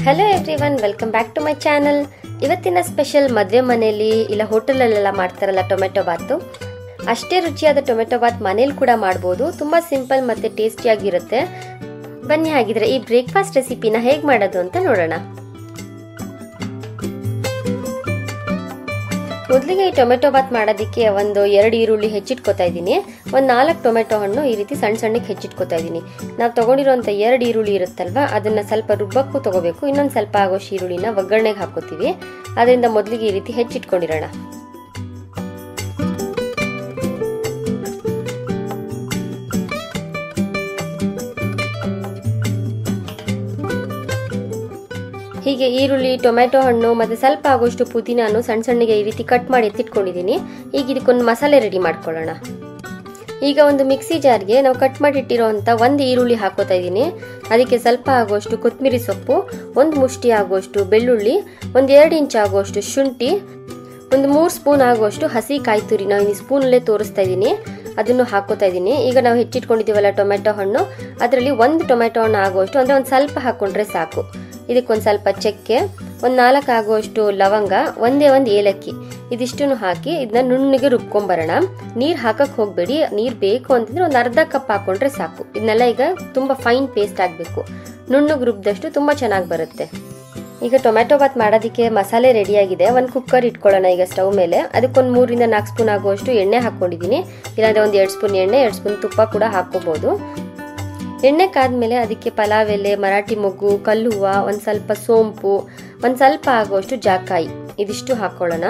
Hello everyone, welcome back to my channel. ಇವತ್ತಿನ special ಮದುವೆ ಮನೆಯಲ್ಲಿ ಇಲ್ಲ ಹೋಟೆಲಲ್ಲೆಲ್ಲ ಮಾಡ್ತಾರಲ್ಲ ಟೊಮೆಟೊ ಬಾತು, ಅಷ್ಟೇ ರುಚಿಯಾದ ಟೊಮೆಟೊ ಬಾತ್ ಮನೇಲಿ ಕೂಡ ಮಾಡ್ಬೋದು. ತುಂಬ ಸಿಂಪಲ್ ಮತ್ತು ಟೇಸ್ಟಿಯಾಗಿರುತ್ತೆ. ಬನ್ನಿ ಹಾಗಿದ್ರೆ ಈ ಬ್ರೇಕ್ಫಾಸ್ಟ್ ರೆಸಿಪಿನ ಹೇಗೆ ಮಾಡೋದು ಅಂತ ನೋಡೋಣ. ಮೊದಲಿಗೆ ಈ ಟೊಮೆಟೊ ಬಾತ್ ಮಾಡೋದಕ್ಕೆ ಒಂದು 2 ಈರುಳ್ಳಿ ಹೆಚ್ಚಿಟ್ಕೋತಾ ಇದ್ದೀನಿ. ಒಂದು 4 ಟೊಮೆಟೊ ಹಣ್ಣು ಈ ರೀತಿ ಸಣ್ಣ ಸಣ್ಣಕ್ಕೆ ಹೆಚ್ಚಿಟ್ಕೋತಾ ಇದ್ದೀನಿ. ನಾವು ತೊಗೊಂಡಿರೋಂಥ 2 ಈರುಳ್ಳಿ ಇರುತ್ತಲ್ವ, ಅದನ್ನು ಸ್ವಲ್ಪ ರುಬ್ಬಕ್ಕೂ ತೊಗೋಬೇಕು. ಇನ್ನೊಂದು ಸ್ವಲ್ಪ ಆಗೋಷ್ಟು ಈರುಳ್ಳಿನ ಒಗ್ಗರಣೆಗೆ ಹಾಕೋತೀವಿ. ಅದರಿಂದ ಮೊದಲಿಗೆ ಈ ರೀತಿ ಹೆಚ್ಚಿಟ್ಕೊಂಡಿರೋಣ. ಹೀಗೆ ಈರುಳ್ಳಿ, ಟೊಮೆಟೊ ಹಣ್ಣು ಮತ್ತು ಸ್ವಲ್ಪ ಆಗೋಷ್ಟು ಪುದೀನಾನು ಸಣ್ಣ ಸಣ್ಣಗೆ ಈ ರೀತಿ ಕಟ್ ಮಾಡಿ ಎತ್ತಿಟ್ಕೊಂಡಿದ್ದೀನಿ. ಈಗ ಇದಕ್ಕೊಂದು ಮಸಾಲೆ ರೆಡಿ ಮಾಡ್ಕೊಳ್ಳೋಣ. ಈಗ ಒಂದು ಮಿಕ್ಸಿ ಜಾರ್ಗೆ ನಾವು ಕಟ್ ಮಾಡಿ ಇಟ್ಟಿರೋಂಥ 1 ಈರುಳ್ಳಿ ಹಾಕೋತಾ ಇದ್ದೀನಿ. ಅದಕ್ಕೆ ಸ್ವಲ್ಪ ಆಗೋಷ್ಟು ಕೊತ್ತಂಬರಿ ಸೊಪ್ಪು, 1 ಮುಷ್ಟಿ ಆಗೋಷ್ಟು ಬೆಳ್ಳುಳ್ಳಿ, ಒಂದು 2 ಇಂಚ್ ಆಗೋಷ್ಟು ಶುಂಠಿ, ಒಂದು 3 ಸ್ಪೂನ್ ಆಗೋಷ್ಟು ಹಸಿ ಕಾಯಿ ತುರಿ, ನಾವು ಈ ಸ್ಪೂನಲ್ಲೇ ತೋರಿಸ್ತಾ ಇದ್ದೀನಿ, ಅದನ್ನು ಹಾಕೋತಾ ಇದ್ದೀನಿ. ಈಗ ನಾವು ಹೆಚ್ಚಿಟ್ಕೊಂಡಿದ್ದೀವಲ್ಲ ಟೊಮೆಟೊ ಹಣ್ಣು, ಅದರಲ್ಲಿ 1 ಟೊಮೆಟೊ ಹಣ್ಣು ಆಗೋಷ್ಟು, ಅಂದರೆ ಒಂದು ಸ್ವಲ್ಪ ಹಾಕ್ಕೊಂಡ್ರೆ ಸಾಕು. ಇದಕ್ಕೊಂದು ಸ್ವಲ್ಪ ಚಕ್ಕೆ, ಒಂದು 4 ಆಗುವಷ್ಟು ಲವಂಗ, ಒಂದೇ 1 ಏಲಕ್ಕಿ, ಇದಿಷ್ಟನ್ನು ಹಾಕಿ ಇದನ್ನ ನುಣ್ಣಗೆ ರುಬ್ಕೊಂಬರೋಣ. ನೀರು ಹಾಕಕ್ಕೆ ಹೋಗಬೇಡಿ. ನೀರು ಬೇಕು ಅಂತಂದ್ರೆ ಒಂದು ಅರ್ಧ ಕಪ್ ಹಾಕೊಂಡ್ರೆ ಸಾಕು. ಇದನ್ನೆಲ್ಲ ಈಗ ತುಂಬ ಫೈನ್ ಪೇಸ್ಟ್ ಆಗಬೇಕು. ನುಣ್ಣಗೆ ರುಬ್ದಷ್ಟು ತುಂಬ ಚೆನ್ನಾಗಿ ಬರುತ್ತೆ. ಈಗ ಟೊಮೆಟೊ ಬಾತ್ ಮಾಡೋದಕ್ಕೆ ಮಸಾಲೆ ರೆಡಿಯಾಗಿದೆ. ಒಂದು ಕುಕ್ಕರ್ ಇಟ್ಕೊಳ್ಳೋಣ ಈಗ ಸ್ಟವ್ ಮೇಲೆ. ಅದಕ್ಕೊಂದು 3 ರಿಂದ 4 ಸ್ಪೂನ್ ಆಗುವಷ್ಟು ಎಣ್ಣೆ ಹಾಕ್ಕೊಂಡಿದ್ದೀನಿ. ಇಲ್ಲಾಂದರೆ ಒಂದು 2 ಸ್ಪೂನ್ ಎಣ್ಣೆ, 2 ಸ್ಪೂನ್ ತುಪ್ಪ ಕೂಡ ಹಾಕ್ಕೋಬೋದು. ಎಣ್ಣೆ ಕಾದ್ಮೇಲೆ ಅದಕ್ಕೆ ಪಲಾವ್ ಎಲೆ, ಮರಾಠಿ ಮೊಗ್ಗು, ಕಲ್ಲು ಹೂವು, ಒಂದು ಸ್ವಲ್ಪ ಸೋಂಪು, ಒಂದು ಸ್ವಲ್ಪ ಆಗುವಷ್ಟು ಜಾಕಾಯಿ, ಇದಿಷ್ಟು ಹಾಕ್ಕೊಳ್ಳೋಣ.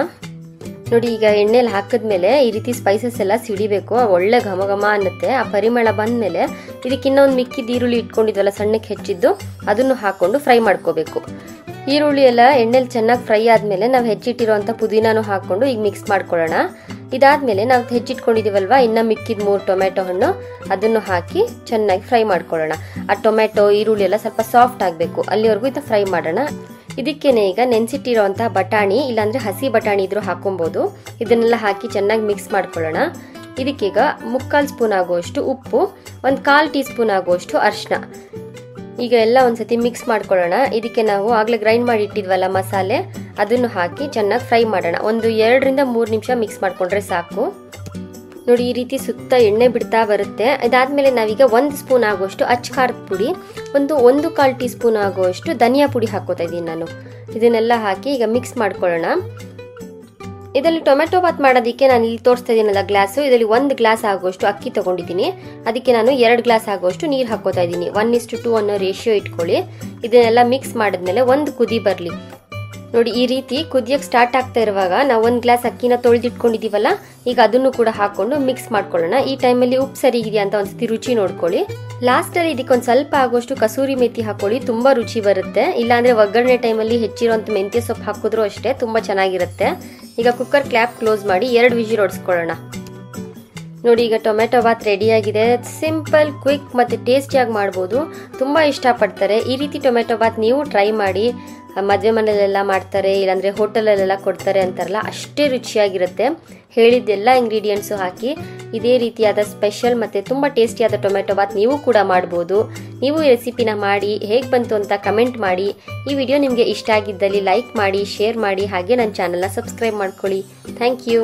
ನೋಡಿ, ಈಗ ಎಣ್ಣೆಲಿ ಹಾಕಿದ್ಮೇಲೆ ಈ ರೀತಿ ಸ್ಪೈಸಸ್ ಎಲ್ಲ ಸಿಡಿಬೇಕು. ಒಳ್ಳೆ ಘಮ ಘಮ ಅನ್ನತ್ತೆ. ಆ ಪರಿಮಳ ಬಂದಮೇಲೆ ಇದಕ್ಕೆ ಇನ್ನೊಂದು ಮಿಕ್ಕಿದ ಈರುಳ್ಳಿ ಇಟ್ಕೊಂಡಿದ್ವಲ್ಲ ಸಣ್ಣಕ್ಕೆ ಹೆಚ್ಚಿದ್ದು, ಅದನ್ನು ಹಾಕ್ಕೊಂಡು ಫ್ರೈ ಮಾಡ್ಕೋಬೇಕು. ಈರುಳ್ಳಿ ಎಲ್ಲ ಎಣ್ಣೆಲಿ ಚೆನ್ನಾಗಿ ಫ್ರೈ ಆದಮೇಲೆ ನಾವು ಹೆಚ್ಚಿಟ್ಟಿರೋಂಥ ಪುದೀನಾನು ಹಾಕ್ಕೊಂಡು ಈಗ ಮಿಕ್ಸ್ ಮಾಡ್ಕೊಳ್ಳೋಣ. ಇದಾದ್ಮೇಲೆ ನಾವು ಹೆಚ್ಚಿಟ್ಕೊಂಡಿದ್ದೀವಲ್ವ ಇನ್ನು ಮಿಕ್ಕಿದ 3 ಟೊಮೆಟೊ ಹಣ್ಣು, ಅದನ್ನು ಹಾಕಿ ಚೆನ್ನಾಗಿ ಫ್ರೈ ಮಾಡ್ಕೊಳ್ಳೋಣ. ಆ ಟೊಮೆಟೊ ಈರುಳ್ಳಿ ಎಲ್ಲ ಸ್ವಲ್ಪ ಸಾಫ್ಟ್ ಆಗಬೇಕು, ಅಲ್ಲಿವರೆಗೂ ಇದನ್ನ ಫ್ರೈ ಮಾಡೋಣ. ಇದಕ್ಕೇನೆ ಈಗ ನೆನೆಸಿಟ್ಟಿರೋಂಥ ಬಟಾಣಿ, ಇಲ್ಲಾಂದರೆ ಹಸಿ ಬಟಾಣಿ ಇದ್ರೂ ಹಾಕೊಬೋದು. ಇದನ್ನೆಲ್ಲ ಹಾಕಿ ಚೆನ್ನಾಗಿ ಮಿಕ್ಸ್ ಮಾಡ್ಕೊಳ್ಳೋಣ. ಇದಕ್ಕೀಗ 3/4 ಸ್ಪೂನ್ ಆಗುವಷ್ಟು ಉಪ್ಪು, ಒಂದು 1/4 ಟೀ ಸ್ಪೂನ್ ಆಗುವಷ್ಟು ಅರಿಶಿನ, ಈಗ ಎಲ್ಲ ಒಂದ್ಸತಿ ಮಿಕ್ಸ್ ಮಾಡ್ಕೊಳ್ಳೋಣ. ಇದಕ್ಕೆ ನಾವು ಆಗಲೇ ಗ್ರೈಂಡ್ ಮಾಡಿ ಇಟ್ಟಿದ್ವಲ್ಲ ಮಸಾಲೆ, ಅದನ್ನು ಹಾಕಿ ಚೆನ್ನಾಗಿ ಫ್ರೈ ಮಾಡೋಣ. ಒಂದು 2 ರಿಂದ 3 ನಿಮಿಷ ಮಿಕ್ಸ್ ಮಾಡ್ಕೊಂಡ್ರೆ ಸಾಕು. ನೋಡಿ, ಈ ರೀತಿ ಸುತ್ತ ಎಣ್ಣೆ ಬಿಡ್ತಾ ಬರುತ್ತೆ. ಇದಾದ್ಮೇಲೆ ನಾವೀಗ 1 ಸ್ಪೂನ್ ಆಗುವಷ್ಟು ಅಚ್ಚ ಖಾರದ ಪುಡಿ, ಒಂದು 1/4 ಟೀ ಸ್ಪೂನ್ ಆಗುವಷ್ಟು ಧನಿಯಾ ಪುಡಿ ಹಾಕೋತಾ ಇದ್ದೀನಿ ನಾನು. ಇದನ್ನೆಲ್ಲ ಹಾಕಿ ಈಗ ಮಿಕ್ಸ್ ಮಾಡ್ಕೊಳ್ಳೋಣ. ಇದರಲ್ಲಿ ಟೊಮೆಟೊ ಬಾತ್ ಮಾಡೋದಕ್ಕೆ ನಾನು ಇಲ್ಲಿ ತೋರಿಸ್ತಾ ಇದ್ದೀನಲ್ಲ ಗ್ಲಾಸು, ಇದರಲ್ಲಿ 1 ಗ್ಲಾಸ್ ಆಗುವಷ್ಟು ಅಕ್ಕಿ ತೊಗೊಂಡಿದ್ದೀನಿ. ಅದಕ್ಕೆ ನಾನು 2 ಗ್ಲಾಸ್ ಆಗುವಷ್ಟು ನೀರು ಹಾಕೋತಾ ಇದ್ದೀನಿ. 1:2 ಅನ್ನೋ ರೇಷಿಯೋ ಇಟ್ಕೊಳ್ಳಿ. ಇದನ್ನೆಲ್ಲ ಮಿಕ್ಸ್ ಮಾಡಿದ್ಮೇಲೆ ಒಂದು ಕುದಿ ಬರಲಿ. ನೋಡಿ, ಈ ರೀತಿ ಕುದಿಯಕ್ಕೆ ಸ್ಟಾರ್ಟ್ ಆಗ್ತಾ ಇರುವಾಗ ನಾವು 1 ಗ್ಲಾಸ್ ಅಕ್ಕಿನ ತೊಳೆದಿಟ್ಕೊಂಡಿದ್ದೀವಲ್ಲ, ಈಗ ಅದನ್ನು ಕೂಡ ಹಾಕೊಂಡು ಮಿಕ್ಸ್ ಮಾಡ್ಕೊಳ್ಳೋಣ. ಈ ಟೈಮಲ್ಲಿ ಉಪ್ಪು ಸರಿ ಇದೆಯಾ ಅಂತ ಒಂದ್ಸತಿ ರುಚಿ ನೋಡ್ಕೊಳ್ಳಿ. ಲಾಸ್ಟಲ್ಲಿ ಇದಕ್ಕೊಂದು ಸ್ವಲ್ಪ ಆಗುವಷ್ಟು ಕಸೂರಿ ಮೆಥಿ ಹಾಕೊಳ್ಳಿ, ತುಂಬ ರುಚಿ ಬರುತ್ತೆ. ಇಲ್ಲಾಂದರೆ ಒಗ್ಗರಣೆ ಟೈಮಲ್ಲಿ ಹೆಚ್ಚಿರೋಂಥ ಮೆಂತ್ಯ ಸೊಪ್ಪು ಹಾಕಿದ್ರೂ ಅಷ್ಟೇ, ತುಂಬ ಚೆನ್ನಾಗಿರುತ್ತೆ. ಈಗ ಕುಕ್ಕರ್ ಕ್ಲಾಪ್ ಕ್ಲೋಸ್ ಮಾಡಿ 2 ವಿಜಿಲ್ ಹೊಡಿಸ್ಕೊಳ್ಳೋಣ. ನೋಡಿ, ಈಗ ಟೊಮೆಟೊ ಬಾತ್ ರೆಡಿಯಾಗಿದೆ. ಸಿಂಪಲ್, ಕ್ವಿಕ್ ಮತ್ತು ಟೇಸ್ಟಿಯಾಗಿ ಮಾಡ್ಬೋದು. ತುಂಬ ಇಷ್ಟಪಡ್ತಾರೆ. ಈ ರೀತಿ ಟೊಮೆಟೊ ಬಾತ್ ನೀವು ಟ್ರೈ ಮಾಡಿ. ಮದುವೆ ಮನೆಯಲ್ಲೆಲ್ಲ ಮಾಡ್ತಾರೆ, ಇಲ್ಲಾಂದರೆ ಹೋಟೆಲಲ್ಲೆಲ್ಲ ಕೊಡ್ತಾರೆ ಅಂತಾರಲ್ಲ, ಅಷ್ಟೇ ರುಚಿಯಾಗಿರುತ್ತೆ. ಹೇಳಿದ್ದೆಲ್ಲ ಇಂಗ್ರೀಡಿಯೆಂಟ್ಸು ಹಾಕಿ ಇದೇ ರೀತಿಯಾದ ಸ್ಪೆಷಲ್ ಮತ್ತು ತುಂಬ ಟೇಸ್ಟಿಯಾದ ಟೊಮೆಟೊ ಬಾತ್ ನೀವು ಕೂಡ ಮಾಡ್ಬೋದು. ನೀವು ಈ ರೆಸಿಪಿನ ಮಾಡಿ ಹೇಗೆ ಬಂತು ಅಂತ ಕಮೆಂಟ್ ಮಾಡಿ. ಈ ವಿಡಿಯೋ ನಿಮಗೆ ಇಷ್ಟ ಆಗಿದ್ದಲ್ಲಿ ಲೈಕ್ ಮಾಡಿ, ಶೇರ್ ಮಾಡಿ, ಹಾಗೆ ನನ್ನ ಚಾನಲ್ನ ಸಬ್ಸ್ಕ್ರೈಬ್ ಮಾಡ್ಕೊಳ್ಳಿ. Thank you.